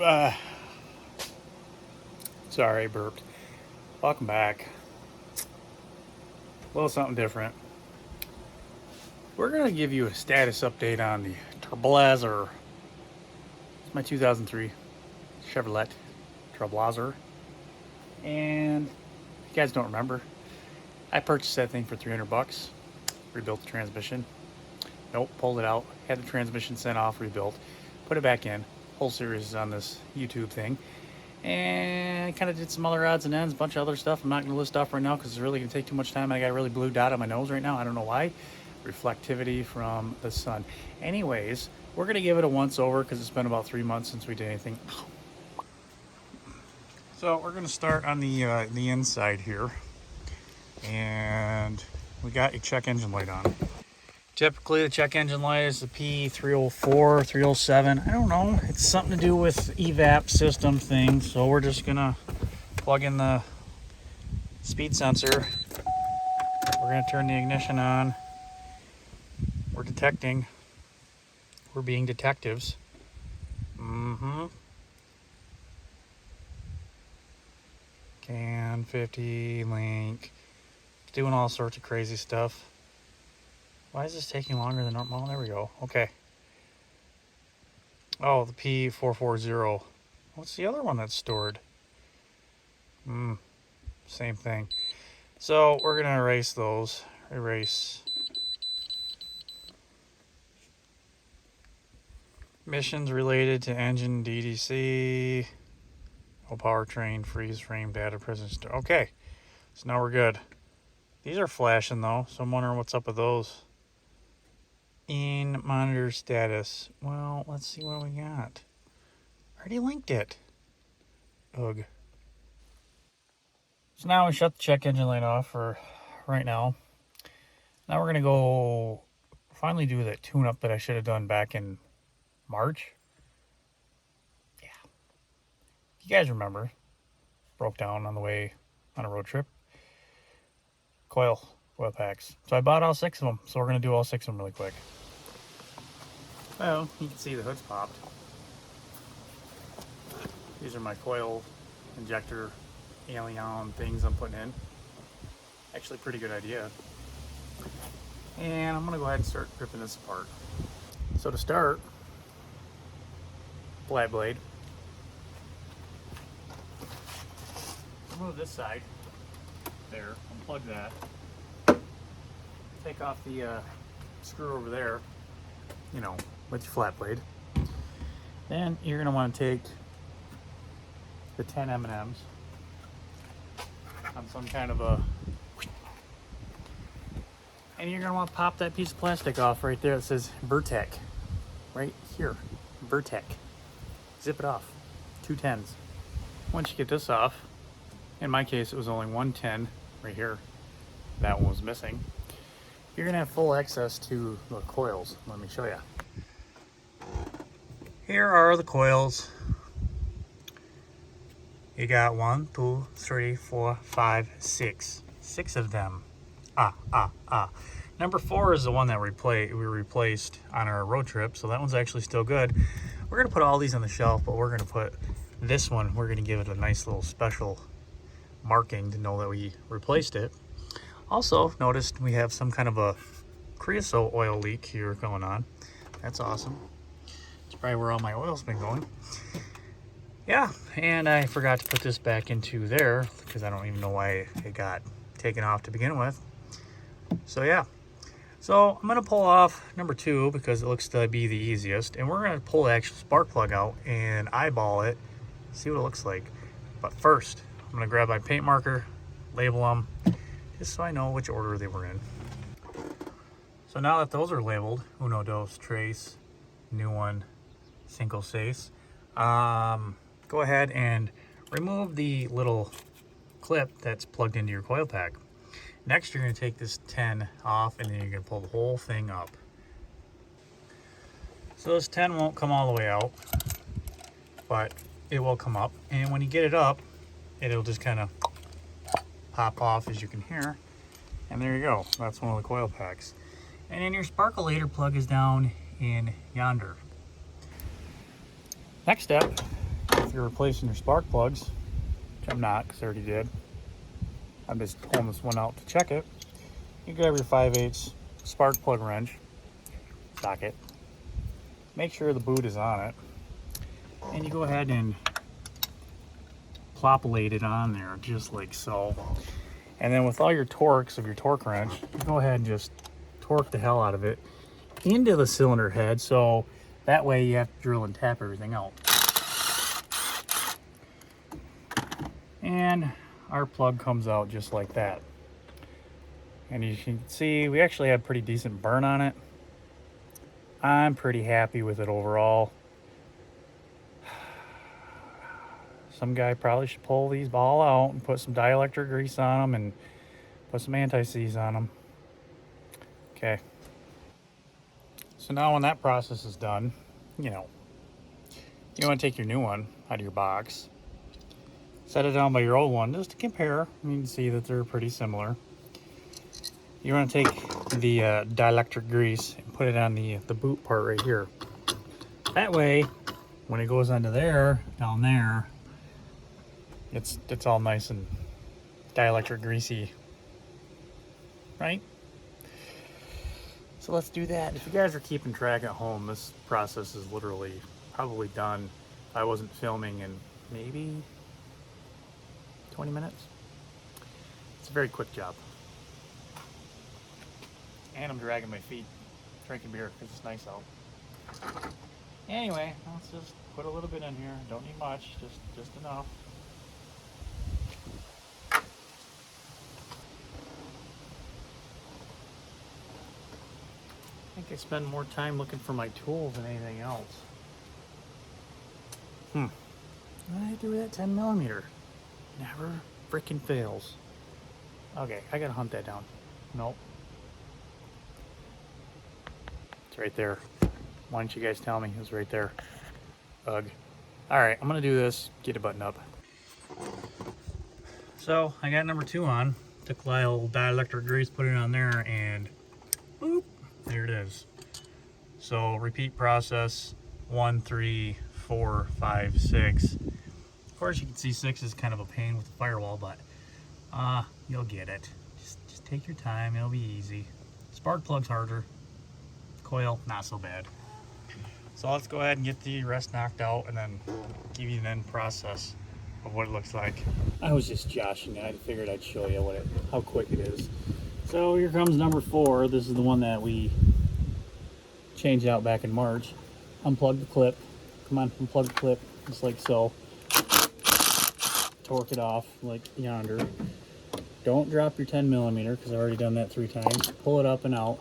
Uh, sorry, I burped. Welcome back. A little something different. We're going to give you a status update on the Trailblazer. It's my 2003 Chevrolet Trailblazer. And if you guys don't remember, I purchased that thing for 300 bucks. Rebuilt the transmission. Nope, pulled it out. Had the transmission sent off, rebuilt. Put it back in. Whole series is on this YouTube thing. And kind of did some other odds and ends, a bunch of other stuff I'm not going to list off right now because it's really going to take too much time. I got a really blue dot on my nose right now. I don't know why. Reflectivity from the sun. Anyways, we're going to give it a once over because it's been about 3 months since we did anything. So we're going to start on the inside here. And we got a check engine light on. Typically the check engine light is the P304, 307. I don't know. It's something to do with evap system thing. So we're just gonna plug in the speed sensor. We're gonna turn the ignition on. We're detecting. We're being detectives. Can 50 link. Doing all sorts of crazy stuff. Why is this taking longer than normal? There we go. Okay. Oh, the P440. What's the other one that's stored? Same thing. So we're going to erase those. Erase. Missions related to engine DDC. No powertrain, freeze frame, data prison. Okay. So now we're good. These are flashing though, so I'm wondering what's up with those. In monitor status. Well, let's see what we got. Already linked it. Ugh. So now we shut the check engine light off for right now. Now we're gonna go finally do that tune-up that I should have done back in March. Yeah. If you guys remember, broke down on the way on a road trip. Coil packs. So I bought all 6 of them. So we're gonna do all 6 of them really quick. Well, you can see the hood's popped. These are my coil injector alien things I'm putting in. Actually, pretty good idea. And I'm gonna go ahead and start ripping this apart. So to start, flat blade. Remove this side. There, unplug that. Take off the screw over there, you know, with your flat blade. Then you're gonna want to take the 10 M&Ms on some kind of a, and you're gonna want to pop that piece of plastic off right there that says Vortec, right here, Vortec. Zip it off, 2 10s. Once you get this off, in my case it was only 1 10 right here. That one was missing. You're gonna have full access to the coils. Let me show you. Here are the coils. You got 1, 2, 3, 4, 5, 6. 6 of them. Number 4 is the one that we replaced on our road trip, so that one's actually still good. We're gonna put all these on the shelf, but we're gonna put this one, we're gonna give it a nice little special marking to know that we replaced it. Also, noticed we have some kind of a creosote oil leak here going on. That's awesome. It's probably where all my oil's been going. Yeah, and I forgot to put this back into there because I don't even know why it got taken off to begin with. So yeah. So I'm gonna pull off number 2 because it looks to be the easiest. And we're gonna pull the actual spark plug out and eyeball it, see what it looks like. But first, I'm gonna grab my paint marker, label them, just so I know which order they were in. So now that those are labeled, uno, dos, tres, new one, cinco, seis, go ahead and remove the little clip that's plugged into your coil pack. Next, you're going to take this 10 off and then you're going to pull the whole thing up. So this 10 won't come all the way out, but it will come up. And when you get it up, it'll just kind of pop off, as you can hear. And there you go. That's one of the coil packs. And then your sparkulator plug is down in yonder. Next step, if you're replacing your spark plugs, which I'm not because I already did, I'm just pulling this one out to check it. You grab your 5/8 spark plug wrench, socket, make sure the boot is on it, and you go ahead and plopulate it on there just like so. And then with all your torques of your torque wrench, you go ahead and just torque the hell out of it into the cylinder head, so that way you have to drill and tap everything out. And our plug comes out just like that. And you can see we actually had pretty decent burn on it. I'm pretty happy with it overall. Some guy probably should pull these all out and put some dielectric grease on them and put some anti-seize on them. Okay. So now when that process is done, you want to take your new one out of your box, set it down by your old one just to compare. You can see that they're pretty similar. You want to take the dielectric grease and put it on the boot part right here. That way, when it goes onto there, down there, it's all nice and dielectric greasy, right? So let's do that. If you guys are keeping track at home, this process is literally probably done. I wasn't filming in maybe 20 minutes. It's a very quick job. And I'm dragging my feet, drinking beer because it's nice out. Anyway, let's just put a little bit in here. Don't need much, just enough. I think I spend more time looking for my tools than anything else. What did I do with that 10mm? Never freaking fails. Okay, I gotta hunt that down. Nope. It's right there. Why didn't you guys tell me? It was right there. Ugh. Alright, I'm gonna do this. Get a button up. So, I got number 2 on. Took a little dielectric grease, put it on there, and boop. There it is. So repeat process 1, 3, 4, 5, 6. Of course you can see 6 is kind of a pain with the firewall, but you'll get it. Just take your time, it'll be easy. Spark plug's harder. Coil, not so bad. So let's go ahead and get the rest knocked out and then give you an end process of what it looks like. I was just joshing it. I figured I'd show you how quick it is. So here comes number 4. This is the one that we changed out back in March. Unplug the clip. Come on, unplug the clip, just like so. Torque it off like yonder. Don't drop your 10mm because I've already done that 3 times. Pull it up and out,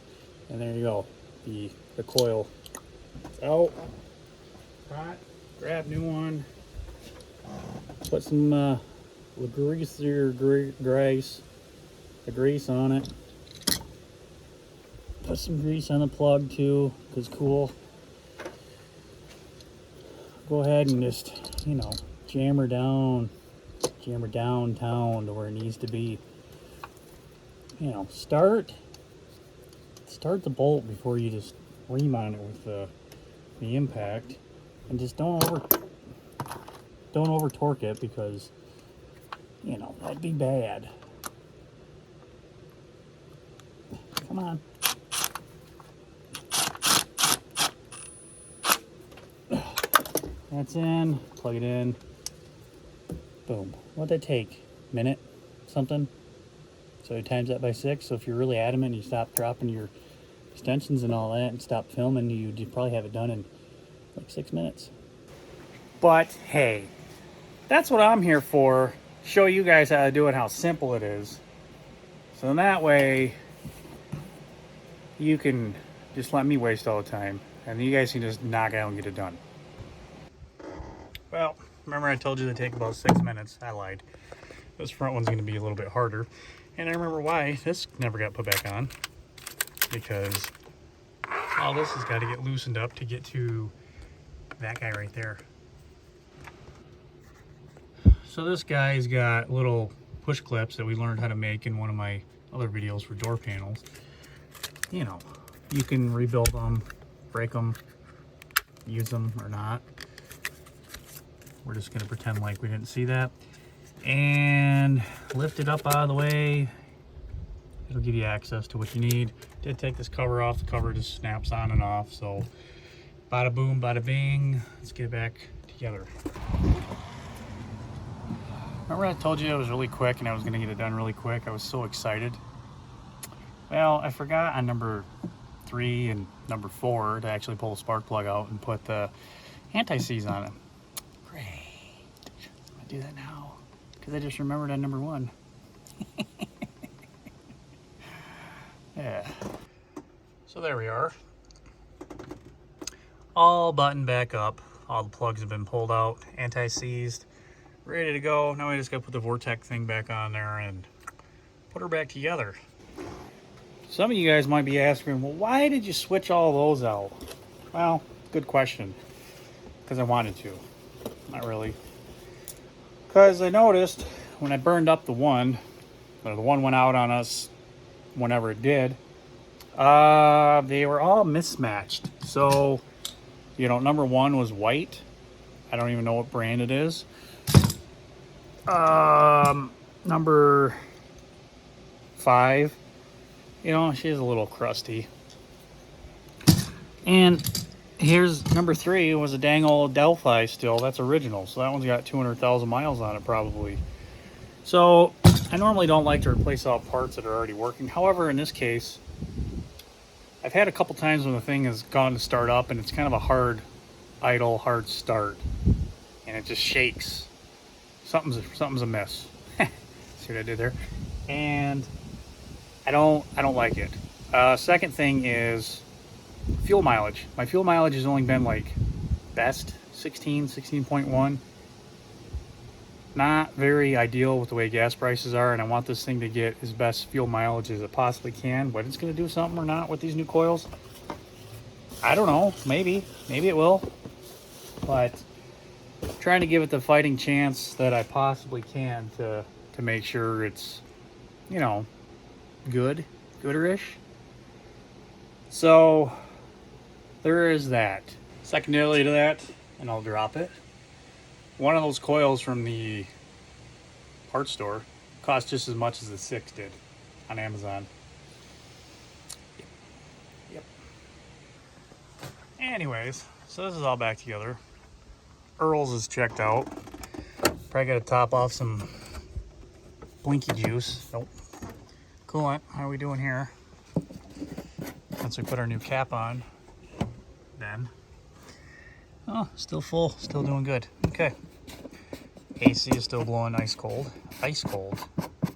and there you go. The coil is out. Right. Grab new one. Put some grease on it. Put some grease on the plug too, because cool. Go ahead and just, jam her downtown to where it needs to be. Start the bolt before you just ream on it with the impact, and just don't over torque it because that'd be bad. Come on. That's in. Plug it in. Boom. What'd that take? Minute? Something? So you times that by 6. So if you're really adamant and you stop dropping your extensions and all that and stop filming, you'd probably have it done in like 6 minutes. But hey, that's what I'm here for. Show you guys how to do it, how simple it is. So in that way, you can just let me waste all the time and you guys can just knock it out and get it done. Well, remember I told you to take about 6 minutes. I lied. This front one's going to be a little bit harder. And I remember why this never got put back on. Because all this has got to get loosened up to get to that guy right there. So this guy's got little push clips that we learned how to make in one of my other videos for door panels. You can rebuild them, break them, use them or not. We're just gonna pretend like we didn't see that. And lift it up out of the way. It'll give you access to what you need. Did take this cover off. The cover just snaps on and off. So bada boom, bada bing. Let's get it back together. Remember I told you it was really quick and I was gonna get it done really quick? I was so excited. Well, I forgot on number 3 and number 4 to actually pull the spark plug out and put the anti-seize on it. Great. I'm gonna do that now because I just remembered on number 1. Yeah. So there we are. All buttoned back up. All the plugs have been pulled out, anti-seized, ready to go. Now I just gotta put the Vortec thing back on there and put her back together. Some of you guys might be asking, well, why did you switch all those out? Well, good question. Because I wanted to. Not really. Because I noticed when I burned up the one, or the one went out on us whenever it did, they were all mismatched. So, you know, number 1 was white. I don't even know what brand it is. Number 5, you know, she's a little crusty. And here's number 3, was a dang old Delphi still. That's original. So that one's got 200,000 miles on it probably. So I normally don't like to replace all parts that are already working. However, in this case, I've had a couple times when the thing has gone to start up and it's kind of a hard idle, hard start. And it just shakes. Something's amiss. See what I did there? And I don't like it. Second thing is fuel mileage. My fuel mileage has only been like best 16.1. Not very ideal with the way gas prices are, and I want this thing to get as best fuel mileage as it possibly can. Whether it's going to do something or not with these new coils, I don't know. Maybe it will. But I'm trying to give it the fighting chance that I can to make sure it's, you know, gooderish. So there is that. Secondarily to that, and I'll drop it, one of those coils from the parts store cost just as much as the 6 did on Amazon. Yep. Anyways, so this is all back together. Earl's is checked out. Probably got to top off some blinky juice. Nope. Coolant. How are we doing here? Once we put our new cap on, then. Oh, still full. Still doing good. Okay. AC is still blowing ice cold. Ice cold.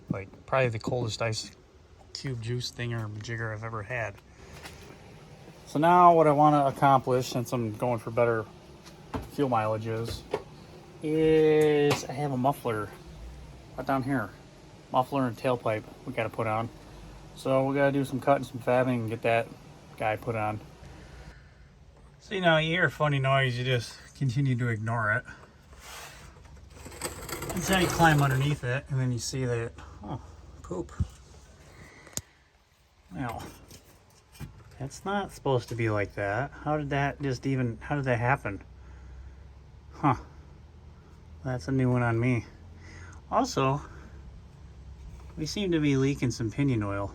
Like probably the coldest ice cube juice thinger jigger I've ever had. So now what I want to accomplish, since I'm going for better fuel mileages, is I have a muffler right down here. Muffler and tailpipe we got to put on. So we got to do some cutting, some fabbing, and get that guy put on. See, now you hear a funny noise, you just continue to ignore it. Until you climb underneath it, and then you see that, oh, poop. Now, that's not supposed to be like that. How did that happen? Huh. That's a new one on me. Also, we seem to be leaking some pinion oil.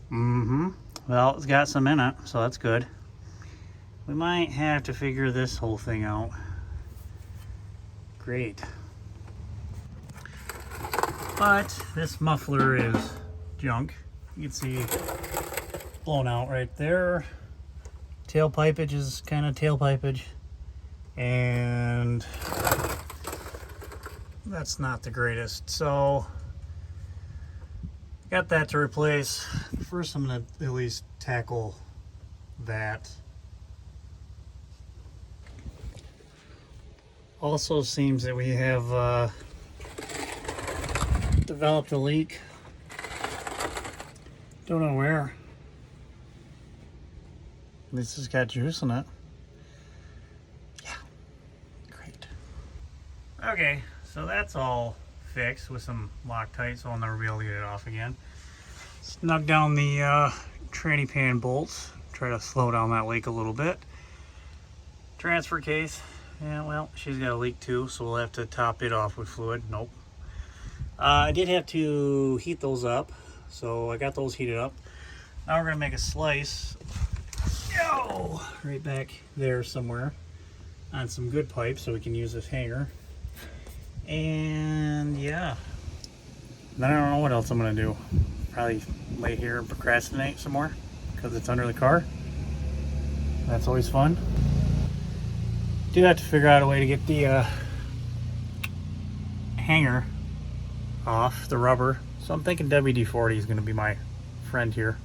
Well, it's got some in it, so that's good. We might have to figure this whole thing out. Great. But this muffler is junk. You can see blown out right there. Tailpipage is kind of tailpipage. And that's not the greatest. So got that to replace. First I'm going to at least tackle that. Also seems that we have developed a leak. Don't know where. This has got juice in it. Yeah, great. Okay, so that's all fixed with some Loctite, so I'll never be able to get it off again. Snug down the tranny pan bolts. Try to slow down that leak a little bit. Transfer case Yeah, well, she's got a leak too, so we'll have to top it off with fluid. Nope. I did have to heat those up, so I got those heated up. Now we're gonna make a slice, right back there somewhere on some good pipe so we can use this hanger. And yeah, then I don't know what else I'm gonna do. Probably lay here and procrastinate some more because it's under the car. That's always fun. Do have to figure out a way to get the hanger off the rubber. So I'm thinking WD-40 is going to be my friend here.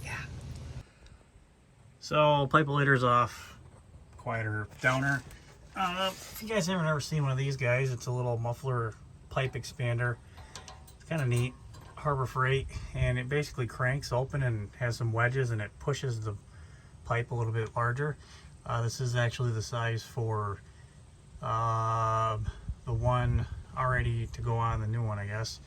Yeah. So pipe lighter's off. Quieter downer. If you guys haven't ever seen one of these guys, it's a little muffler pipe expander. It's kind of neat. Harbor Freight, and it basically cranks open and has some wedges, and it pushes the pipe a little bit larger. This is actually the size for the one already to go on the new one, I guess.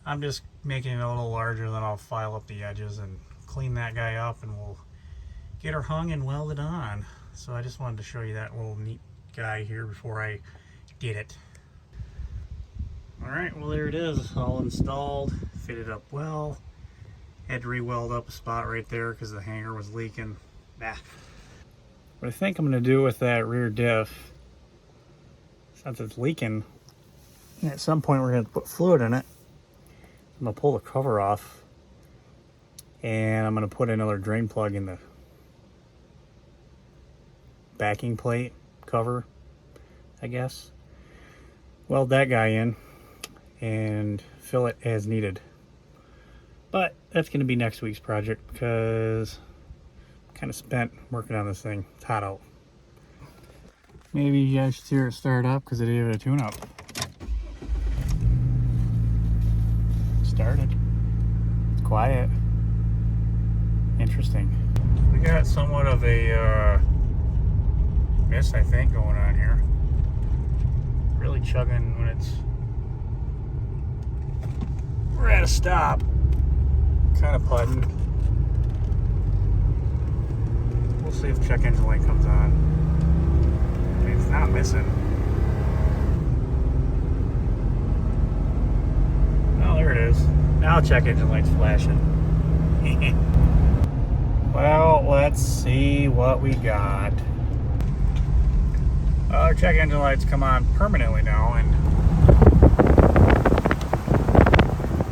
I'm just making it a little larger, then I'll file up the edges and clean that guy up, and we'll get her hung and welded on. So I just wanted to show you that little neat guy here before I did it. Alright, well there it is, all installed, fitted up well. Had to re-weld up a spot right there because the hanger was leaking. Nah. What I think I'm going to do with that rear diff, since it's leaking, at some point we're going to put fluid in it. I'm going to pull the cover off, and I'm going to put another drain plug in the backing plate cover, I guess. Weld that guy in and fill it as needed. But that's going to be next week's project because kind of spent working on this thing. It's hot out. Maybe you guys should hear it start up because it gave it a tune-up. Started. It's quiet. Interesting. We got somewhat of a mist, I think, going on here. Really chugging when it's... We're at a stop. Kind of putting. We'll see if check engine light comes on. I mean, it's not missing. Oh, there it is. Now check engine light's flashing. Well, let's see what we got. Our check engine lights come on permanently now, and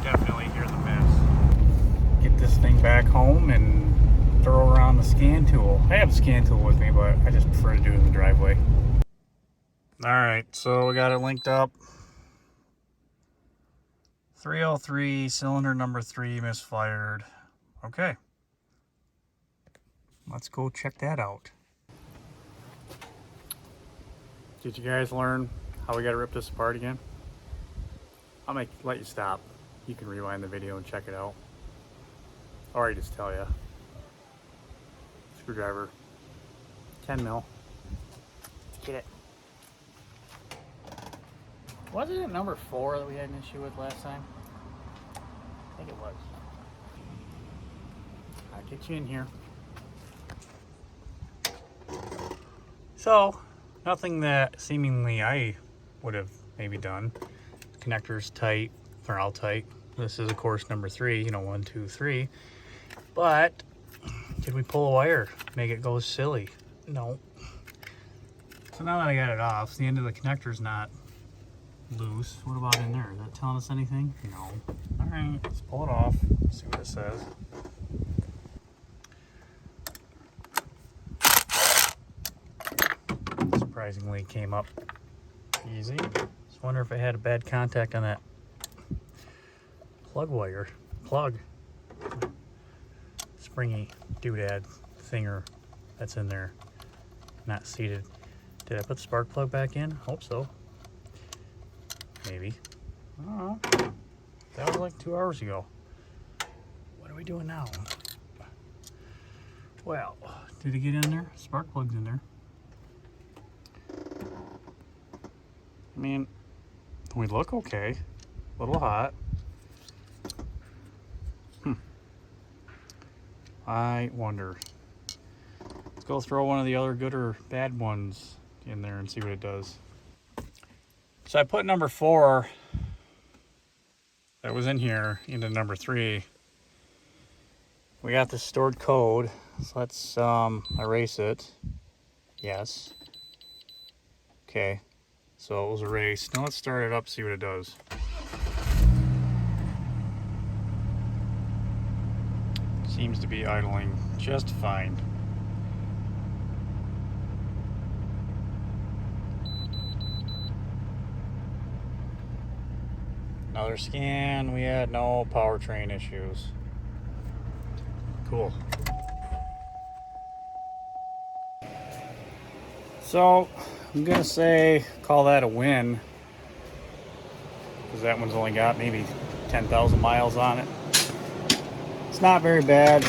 definitely hear the mess. Get this thing back home and throw around the scan tool. I have a scan tool with me, but I just prefer to do it in the driveway. Alright, so we got it linked up. 303, cylinder number 3 misfired. Okay. Let's go check that out. Did you guys learn how we got to rip this apart again? I'll let you stop. You can rewind the video and check it out. Or I just tell you. Screwdriver. 10 mil. Get it. Wasn't it number 4 that we had an issue with last time? I think it was. I'll get you in here. So, nothing that seemingly I would have maybe done. The connector's tight, they're all tight. This is of course number 3, you know, 1, 2, 3. But did we pull a wire, make it go silly? No. So now that I got it off, the end of the connector's not loose. What about in there? Is that telling us anything? No. Alright, let's pull it off, see what it says. Surprisingly came up easy. Just wonder if it had a bad contact on that plug springy doodad thinger that's in there, not seated. Did I put the spark plug back in? Hope so. Maybe. I don't know. That was like 2 hours ago. What are we doing now? Well, did it get in there? Spark plug's in there. I mean, we look okay. A little hot. I wonder. Let's go throw one of the other good or bad ones in there and see what it does. So I put number 4 that was in here into number 3. We got the stored code, so let's erase it. Yes. Okay, so it was erased. Now let's start it up, see what it does. Seems to be idling just fine. Another scan, we had no powertrain issues. Cool. So I'm gonna say call that a win, because that one's only got maybe 10,000 miles on it. It's not very bad.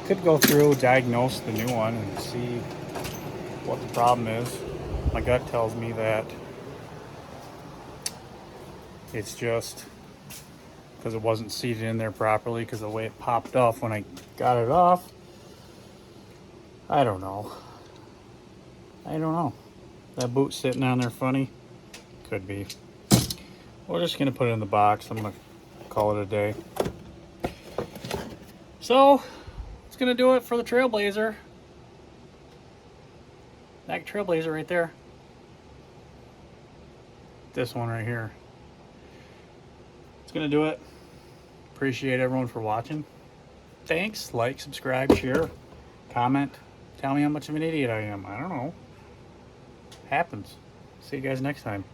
Could go through, diagnose the new one and see what the problem is. My gut tells me that it's just because it wasn't seated in there properly, because of the way it popped off when I got it off. I don't know. That boot's sitting on there funny. Could be. We're just gonna put it in the box. I'm gonna call it a day. So it's gonna do it for the Trailblazer. That Trailblazer right there. This one right here. It's gonna do it. Appreciate everyone for watching. Thanks. Like, subscribe, share, comment. Tell me how much of an idiot I am. I don't know. Happens. See you guys next time.